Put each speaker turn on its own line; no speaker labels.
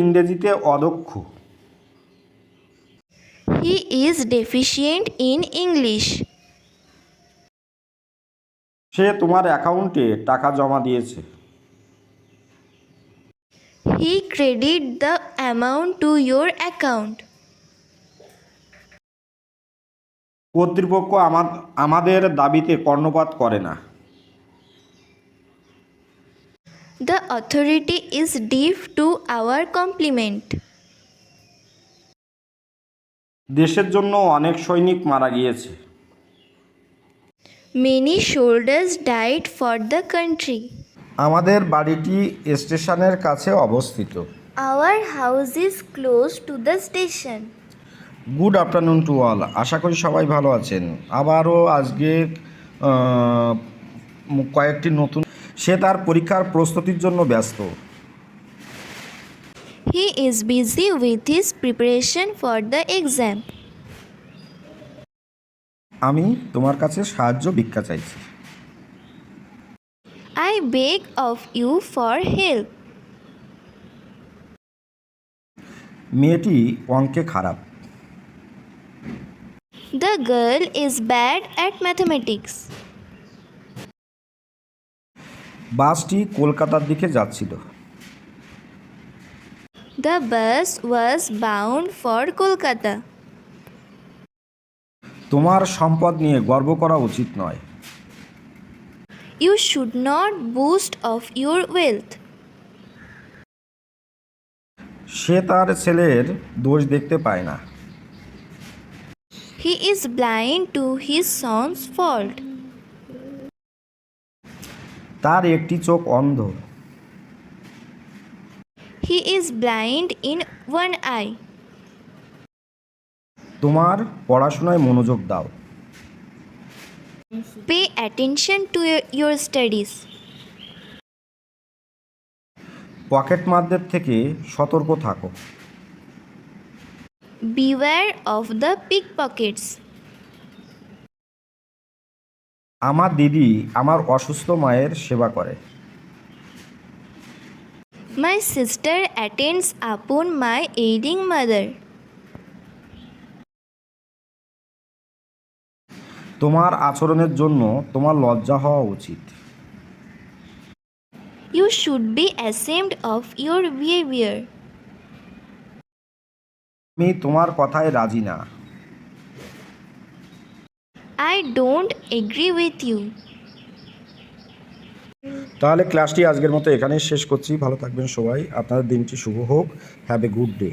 ইংরেজিতে অদক্ষ।
He is deficient in English.
সে তোমার অ্যাকাউন্টে টাকা জমা দিয়েছে।
He credit the amount to your account.
কর্তৃপক্ষ আমাদের দাবিতে কর্ণপাত করে না।
The authority is deaf to our compliment.
দেশের জন্য অনেক সৈনিক মারা গিয়েছে।
Many soldiers died for the country.
আমাদের বাড়িটি স্টেশনের কাছে অবস্থিত।
Our house is close to the station.
Good afternoon to all. আশা করি সবাই ভালো আছেন। আবারও আজকে কয়েকটি নতুন। সে তার পরীক্ষার প্রস্তুতির জন্য ব্যস্ত।
He is busy with his preparation for the exam.
আমি তোমার কাছে সাহায্য ভিক্ষা চাইছি।
I beg of you for help.
মেয়েটি অঙ্কে খারাপ।
The girl is bad at mathematics.
বাসটি কলকাতার দিকে যাচ্ছিল।
The bus was bound for Kolkata.
তোমার সম্পদ নিয়ে গর্ব করা উচিত নয়।
You should not boast of your wealth.
সে তার ছেলের দোষ দেখতে পায় না।
He is blind to his son's fault.
তার একটি চোখ অন্ধ।
He is blind in one eye.
তোমার পড়াশোনায় মনোযোগ দাও।
Pay attention to your studies.
পকেটমারদের থেকে সতর্ক থাকো।
Beware of the pickpockets.
আমার দিদি আমার অসুস্থ মায়ের সেবা করে।
My sister attends upon my ailing mother.
তোমার আচরণের জন্য তোমার লজ্জা হওয়া উচিত।
You should be ashamed of your behavior.
আমি তোমার কথায় রাজি না।
I don't agree with you.
তাহলে ক্লাসটি আজকের মতো এখানেই শেষ করছি। ভালো থাকবেন সবাই। আপনাদের দিনটি শুভ হোক। Have a good day.